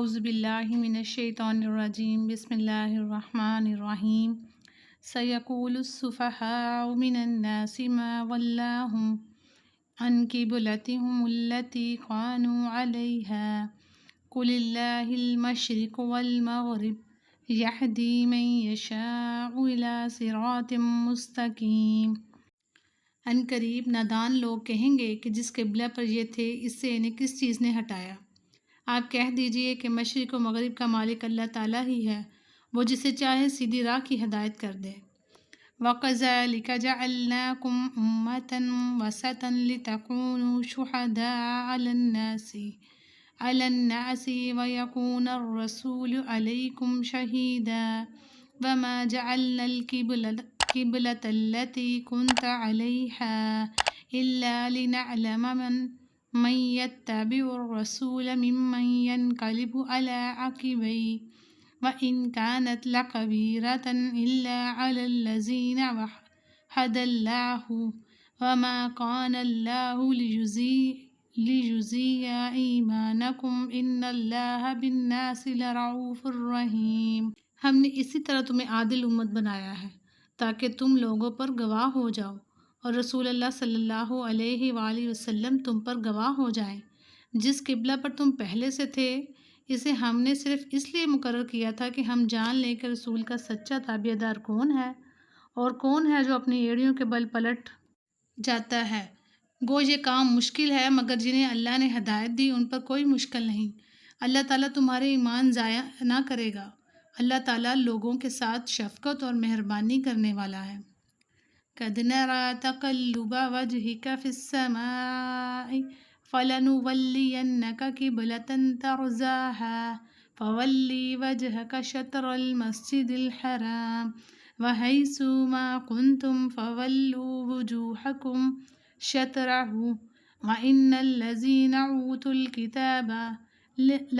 اعوذ باللہ من الشیطان الرجیم بسم اللہ الرحمن الرحیم سیقول السفہاء من الناس ما ولاہم عن قبلتہم التی كانوا علیہا قل اللہ المشرق والمغرب یہدی من یشاء الی صراط مستقیم۔ ان قریب نادان لوگ کہیں گے کہ جس قبلہ پر یہ تھے اس سے انہیں کس چیز نے ہٹایا؟ آپ کہہ دیجئے کہ مشرق و مغرب کا مالک اللہ تعالیٰ ہی ہے، وہ جسے چاہے سیدھی راہ کی ہدایت کر دے۔ وَكَذَلِكَ جَعَلْنَاكُمْ أُمَّةً وَسَطًا لِتَكُونُوا شُهَدَاءَ عَلَى النَّاسِ وَيَكُونَ الرَّسُولُ عَلَيْكُمْ شَهِيدًا وَمَا جَعَلْنَا الْقِبْلَةَ الَّتِي كُنْتَ عَلَيْهَا إِلَّا لِنَعْلَمَ من يتبع الرسول ممن ينقلب على عقبيه وإن كانت لكبيرة إلا على الذين وحد الله وما كان الله ليجزي إيمانكم إن الله بالناس لرؤوف رحيم۔ ہم نے اسی طرح تمہیں عادل امت بنایا ہے تاکہ تم لوگوں پر گواہ ہو جاؤ اور رسول اللہ صلی اللہ علیہ وآلہ وسلم تم پر گواہ ہو جائیں۔ جس قبلہ پر تم پہلے سے تھے اسے ہم نے صرف اس لیے مقرر کیا تھا کہ ہم جان لیں کہ رسول کا سچا تابع دار کون ہے اور کون ہے جو اپنی ایڑیوں کے بل پلٹ جاتا ہے۔ گو یہ کام مشکل ہے مگر جنہیں اللہ نے ہدایت دی ان پر کوئی مشکل نہیں۔ اللہ تعالیٰ تمہارے ایمان ضائع نہ کرے گا۔ اللہ تعالیٰ لوگوں کے ساتھ شفقت اور مہربانی کرنے والا ہے۔ قَدْ نَرَىٰ تَقَلُّبَ وَجْهِكَ فِي السَّمَاءِ فَلَنُوَلِّيَنَّكَ قِبْلَةً تَرْضَاهَا فَوَلِّ وَجْهَكَ شَطْرَ الْمَسْجِدِ الْحَرَامِ وَحَيْثُ مَا كُنْتُمْ فَوَلُّوا وُجُوهَكُمْ شَطْرَهُ وَإِنَّ الَّذِينَ أُوتُوا الْكِتَابَ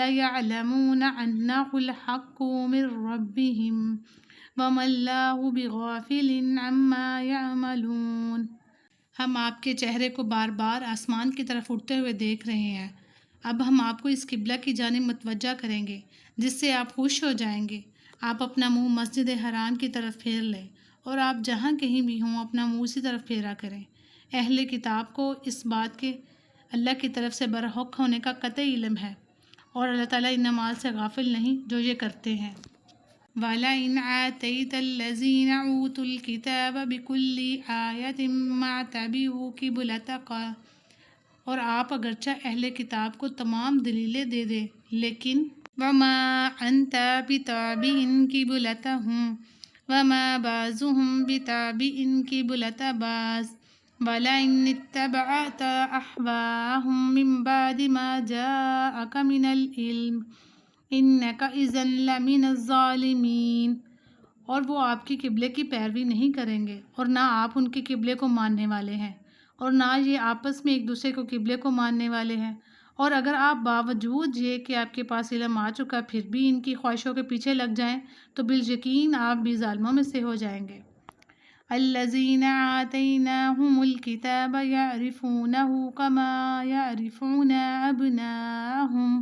لَيَعْلَمُونَ أَنَّهُ الْحَقُّ مِنْ رَبِّهِمْ وَمَا اللَّهُ بِغَافِلٍ عَمَّا يَعْمَلُونَ۔ ہم آپ کے چہرے کو بار بار آسمان کی طرف اٹھتے ہوئے دیکھ رہے ہیں۔ اب ہم آپ کو اس قبلہ کی جانب متوجہ کریں گے جس سے آپ خوش ہو جائیں گے۔ آپ اپنا منہ مسجد حرام کی طرف پھیر لیں اور آپ جہاں کہیں بھی ہوں اپنا منہ اسی طرف پھیرا کریں۔ اہل کتاب کو اس بات کے اللہ کی طرف سے برحق ہونے کا قطعی علم ہے اور اللہ تعالیٰ ان اعمال سے غافل نہیں جو یہ کرتے ہیں۔ وَلَئِنْ آتَيْتَ الَّذِينَ أُوتُوا الْكِتَابَ بِكُلِّ آيَةٍ مَا تَبِعُوا قِبْلَتَكَ، اور آپ اگرچہ اہل کتاب کو تمام دلیلیں دے دیں لیکن وَمَا أَنْتَ بِتَابِعٍ قِبْلَتَهُمْ وَمَا بَعْضُهُمْ بِتَابِعٍ قِبْلَةَ بَعْضٍ وَلَئِنِ اتَّبَعْتَ أَهْوَاءَهُمْ مِنْ بَعْدِ مَا جَاءَكَ مِنَ الْعِلْمِ إِنَّكَ إِذًا لَمِنَ الظَّالِمِينَ۔ اور وہ آپ کی قبلے کی پیروی نہیں کریں گے اور نہ آپ ان کے قبلے کو ماننے والے ہیں اور نہ یہ آپس میں ایک دوسرے کو قبلے کو ماننے والے ہیں، اور اگر آپ باوجود یہ کہ آپ کے پاس علم آ چکا پھر بھی ان کی خواہشوں کے پیچھے لگ جائیں تو بالیقین آپ بھی ظالموں میں سے ہو جائیں گے۔ الَّذِينَ آتَيْنَاهُمُ الْكِتَابَ يَعْرِفُونَهُ كَمَا يَعْرِفُونَ أَبْنَاءَهُمْ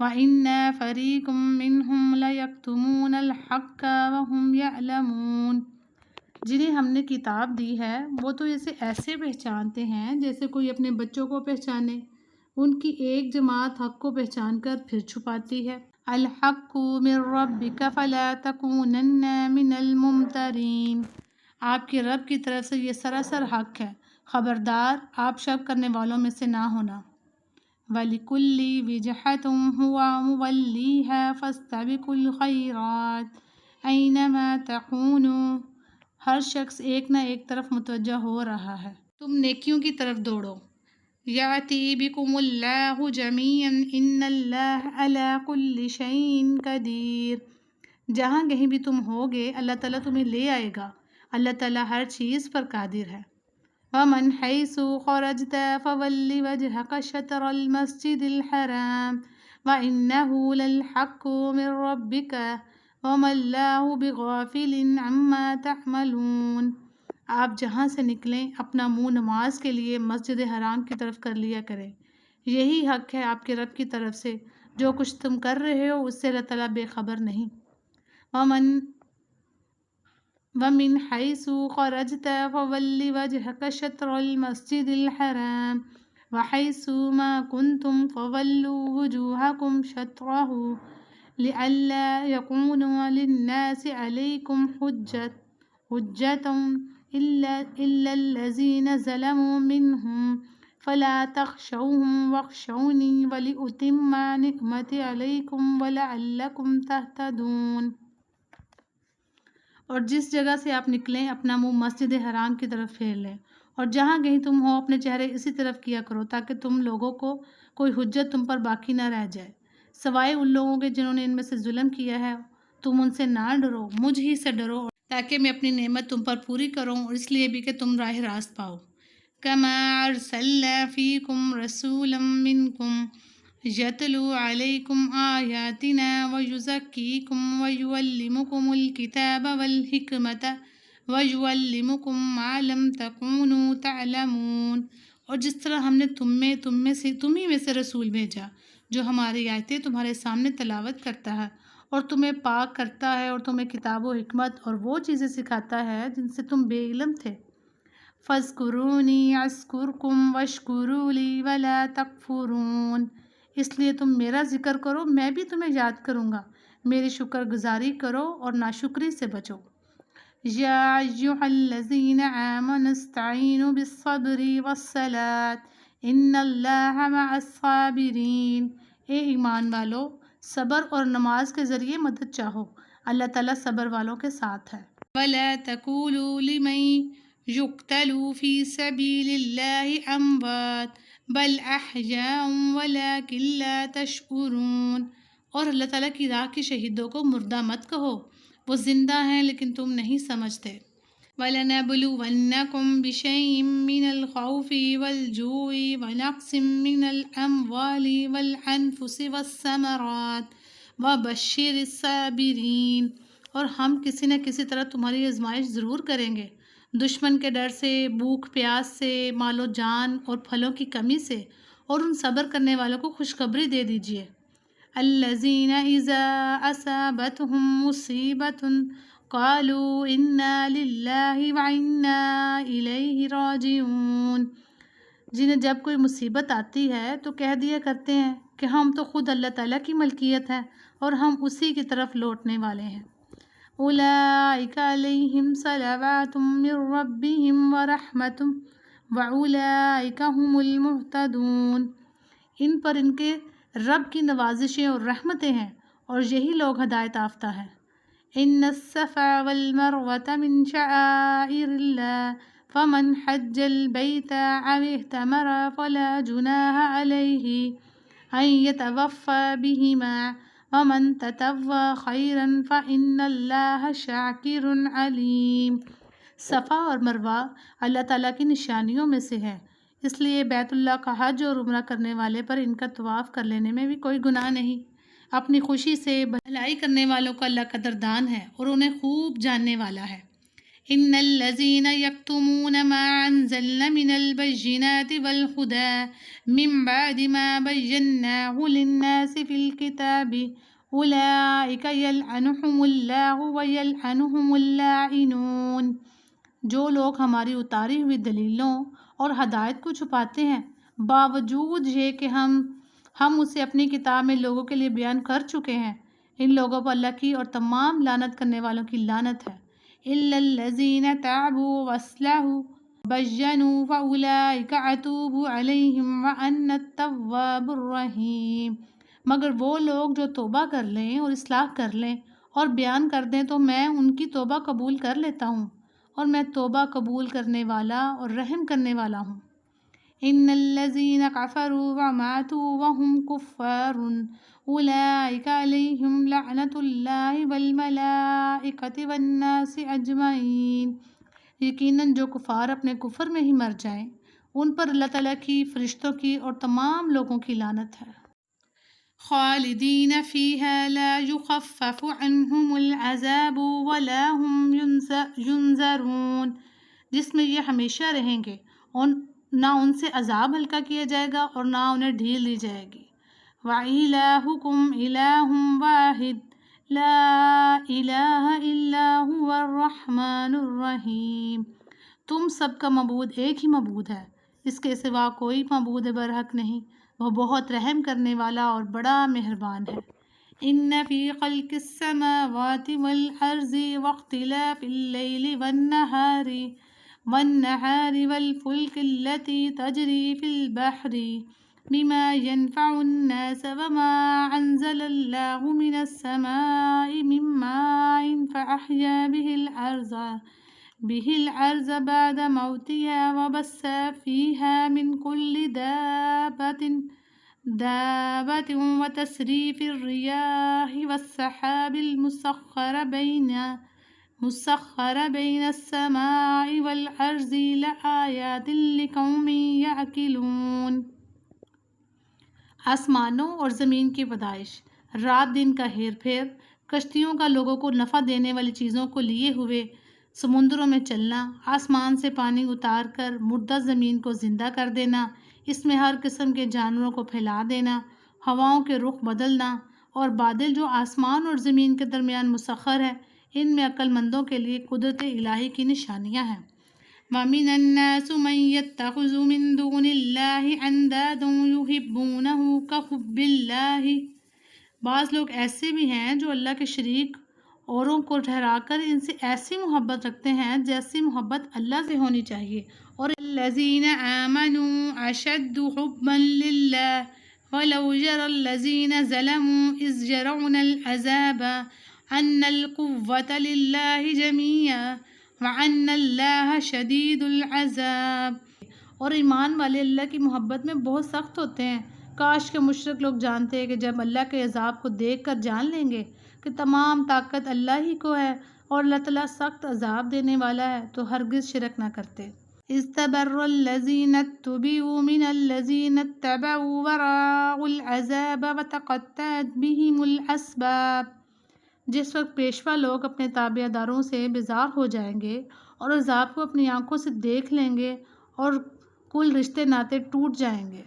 وَإِنَّ فَرِيقًا مِّنْهُمْ لَيَكْتُمُونَ الْحَقَّ وَهُمْ يَعْلَمُونَ۔ جنہیں ہم نے کتاب دی ہے وہ تو اسے ایسے پہچانتے ہیں جیسے کوئی اپنے بچوں کو پہچانے۔ ان کی ایک جماعت حق کو پہچان کر پھر چھپاتی ہے۔ الْحَقُّ مِنْ رَبِّكَ فَلَا تَكُونَنَّ مِنَ الْمُمْتَرِينَ۔ آپ کے رب کی طرف سے یہ سراسر حق ہے، خبردار آپ شک کرنے والوں میں سے نہ ہونا۔ وَلِكُلِّ وِجْهَةٍ هُوَ مُوَلِّيهَا فَاسْتَبِقُوا الْخَيْرَاتِ أَيْنَمَا تَكُونُوا۔ ہر شخص ایک نہ ایک طرف متوجہ ہو رہا ہے، تم نیکیوں کی طرف دوڑو۔ يَأْتِي بِكُمُ اللَّهُ جَمِيعًا إِنَّ اللَّهَ عَلَى كُلِّ شَيْءٍ قَدِيرٌ۔ جہاں کہیں بھی تم ہوگے اللہ تعالیٰ تمہیں لے آئے گا، اللہ تعالیٰ ہر چیز پر قادر ہے۔ وَمَنْ حَيْثُ خَرَجْتَ فَوَلِّ وَجْهَكَ شَطْرَ الْمَسْجِدِ الْحَرَامِ وَإِنَّهُ لَلْحَقُّ مِنْ رَبِّكَ وَمَا اللَّهُ بِغَافِلٍ عَمَّا تَعْمَلُونَ۔ آپ جہاں سے نکلیں اپنا منہ نماز کے لیے مسجد حرام کی طرف کر لیا کریں، یہی حق ہے آپ کے رب کی طرف سے جو کچھ تم کر رہے ہو اس سے اللہ تعالیٰ بے خبر نہیں۔ ومن ومن حيث خرجت فول وجهك شطر المسجد الحرام وحيث ما كنتم فولوا وجوهكم شطره لئلا يكون للناس عليكم حجة إلا الذين ظلموا منهم فلا تخشوهم واخشوني ولأتم نعمتي عليكم ولعلكم تهتدون۔ اور جس جگہ سے آپ نکلیں اپنا منہ مسجد حرام کی طرف پھیر لیں، اور جہاں کہیں تم ہو اپنے چہرے اسی طرف کیا کرو تاکہ تم لوگوں کو کوئی حجت تم پر باقی نہ رہ جائے، سوائے ان لوگوں کے جنہوں نے ان میں سے ظلم کیا ہے۔ تم ان سے نہ ڈرو، مجھ ہی سے ڈرو تاکہ میں اپنی نعمت تم پر پوری کروں، اور اس لیے بھی کہ تم راہ راست پاؤ۔ کما ارسلنا فیکم رسولا منکم یتلو علیکم آیاتنا ویزکیکم ویعلمکم الکتاب والحکمت ویعلمکم ما لم تکونوا تعلمون۔ اور جس طرح ہم نے تمہیں میں سے رسول بھیجا جو ہماری آیتیں تمہارے سامنے تلاوت کرتا ہے اور تمہیں پاک کرتا ہے اور تمہیں کتاب و حکمت اور وہ چیزیں سکھاتا ہے جن سے تم بے علم تھے۔ فاذکرونی اذکرکم واشکروا لی ولا تکفرون۔ اس لیے تم میرا ذکر کرو، میں بھی تمہیں یاد کروں گا، میری شکر گزاری کرو اور ناشکری سے بچو۔ یا ایھا الذین آمنوا استعینوا بالصبر والصلاۃ ان اللہ مع الصابرین۔ اے ایمان والو، صبر اور نماز کے ذریعے مدد چاہو، اللہ تعالیٰ صبر والوں کے ساتھ ہے۔ ولا تقولوا لمن يقتل في سبيل الله اموات بل احیاء ولکن لا تشعرون۔ اور اللہ تعالیٰ کی راہ کے شہیدوں کو مردہ مت کہو، وہ زندہ ہیں لیکن تم نہیں سمجھتے۔ وَلَنَبْلُوَنَّكُمْ بِشَيْءٍ مِّنَ الْخَوْفِ وَالْجُوعِ وَنَقْصٍ مِّنَ الْأَمْوَالِ وَالْأَنفُسِ وَالثَّمَرَاتِ وَبَشِّرِ الصَّابِرِينَ۔ اور ہم کسی نہ کسی طرح تمہاری آزمائش ضرور کریں گے، دشمن کے ڈر سے، بھوک پیاس سے، مال و جان اور پھلوں کی کمی سے، اور ان صبر کرنے والوں کو خوشخبری دے دیجیے۔ الذین اذا اصابتهم مصیبۃ قالوا انا للہ وانا الیہ راجعون۔ جنہیں جب کوئی مصیبت آتی ہے تو کہہ دیا کرتے ہیں کہ ہم تو خود اللہ تعالیٰ کی ملکیت ہے اور ہم اسی کی طرف لوٹنے والے ہیں۔ اولئک علیہم صلوات من ربہم ورحمۃ واولئک ھم المہتدون۔ ان پر ان کے رب کی نوازشیں اور رحمتیں ہیں اور یہی لوگ ہدایت یافتہ ہیں۔ ان الصفا والمروة من شعائر اللہ فمن حج البیت او اعتمر فلا جناح علیہ ان یطوف بہما ومن تطوع خیرا فإن اللہ شاکر علیم۔ صفا اور مروہ اللہ تعالیٰ کی نشانیوں میں سے ہے، اس لیے بیت اللہ کا حج اور عمرہ کرنے والے پر ان کا طواف کر لینے میں بھی کوئی گناہ نہیں۔ اپنی خوشی سے بھلائی کرنے والوں کو اللہ قدردان ہے اور انہیں خوب جاننے والا ہے۔ ان الذین یکتمون ما انزلنا من البینات والہدی من بعد ما بیناہ للناس فی الکتاب اولئک یلعنہم اللہ ویلعنہم اللاعنون۔ جو لوگ ہماری اتاری ہوئی دلیلوں اور ہدایت کو چھپاتے ہیں باوجود یہ کہ ہم اسے اپنی کتاب میں لوگوں کے لیے بیان کر چکے ہیں، ان لوگوں پر اللہ کی اور تمام لعنت کرنے والوں کی لعنت ہے۔ الا الذین تابوا واصلحوا وبینوا فاولئک اتوب علیہم وانا التواب الرحیم۔ مگر وہ لوگ جو توبہ کر لیں اور اصلاح کر لیں اور بیان کر دیں تو میں ان کی توبہ قبول کر لیتا ہوں، اور میں توبہ قبول کرنے والا اور رحم کرنے والا ہوں۔ ان الذین کفروا وماتوا وهم کفار اولئک علیہم لعنت اللہ والملائکۃ والناس اجمعین۔ یقیناً جو کفار اپنے کفر میں ہی مر جائیں ان پر اللہ تعالیٰ کی، فرشتوں کی اور تمام لوگوں کی لعنت ہے۔ خالدین فیہا لا یخفف عنہم العذاب ولا هم ینظرون۔ جس میں یہ ہمیشہ رہیں گے اور نہ ان سے عذاب ہلکا کیا جائے گا اور نہ انہیں ڈھیل دی جائے گی۔ وَإِلَٰهُكُمْ إِلَٰهٌ وَاحِدٌ لَا إِلَٰهَ إِلَّا هُوَ الرَّحْمَٰنُ الرَّحِيمُ۔ تم سب کا معبود ایک ہی معبود ہے، اس کے سوا کوئی معبود برحق نہیں، وہ بہت رحم کرنے والا اور بڑا مہربان ہے۔ ان فی خلق السماوات والارض واختلاف اللیل والنہار والفلک التي تجری فی البحر بما ينفع الناس وما انزل اللہ من السماء من ماء فأحیا به الأرض بعد موتها وبث فيها من كل دابة وتصريف الرياح والسحاب المسخر بين السماء والأرض لآيات لقوم يعقلون۔ آسمانوں اور زمین کی پیدائش، رات دن کا ہیر پھیر، کشتیوں کا لوگوں کو نفع دینے والی چیزوں کو لیے ہوئے، سمندروں میں چلنا، آسمان سے پانی اتار کر مردہ زمین کو زندہ کر دینا، اس میں ہر قسم کے جانوروں کو پھیلا دینا، ہواؤں کے رخ بدلنا اور بادل جو آسمان اور زمین کے درمیان مسخر ہے، ان میں عقل مندوں کے لیے قدرت الہی کی نشانیاں ہیں۔ وَمِنَ النَّاسِ مَن يَتَّخِذُ مِن دُونِ اللَّهِ أَندَادًا يُحِبُّونَهُ كَحُبِّ اللَّهِ۔ بعض لوگ ایسے بھی ہیں جو اللہ کے شریک اوروں کو ٹھہرا کر ان سے ایسی محبت رکھتے ہیں جیسی محبت اللہ سے ہونی چاہیے، اور الَّذِينَ آمَنُوا أَشَدُّ حُبًّا لِلَّهِ وَلَوْ يَرَى الَّذِينَ ظَلَمُوا إِذْ يَرَوْنَ الْعَذَابَ أَنَّ الْقُوَّةَ لِلَّهِ جَمِيعًا وَأَنَّ اللَّهَ شَدِيدُ الْعَذَابِ۔ اور ایمان والے اللہ کی محبت میں بہت سخت ہوتے ہیں۔ کاش کے مشرک لوگ جانتے کہ جب اللہ کے عذاب کو دیکھ کر جان لیں گے کہ تمام طاقت اللہ ہی کو ہے اور اللہ تعالیٰ سخت عذاب دینے والا ہے، تو ہرگز شرک نہ کرتے۔ اِسْتَبَرَّ الَّذِينَ اتُّبِعُوا مِنَ الَّذِينَ اتَّبَعُوا وَرَأَوُا الْعَذَابَ وَتَقَطَّعَتْ بِهِمُ الْأَسْبَابُ۔ جس وقت پیشوا لوگ اپنے تابع داروں سے بیزار ہو جائیں گے اور عذاب کو اپنی آنکھوں سے دیکھ لیں گے اور کل رشتے ناطے ٹوٹ جائیں گے۔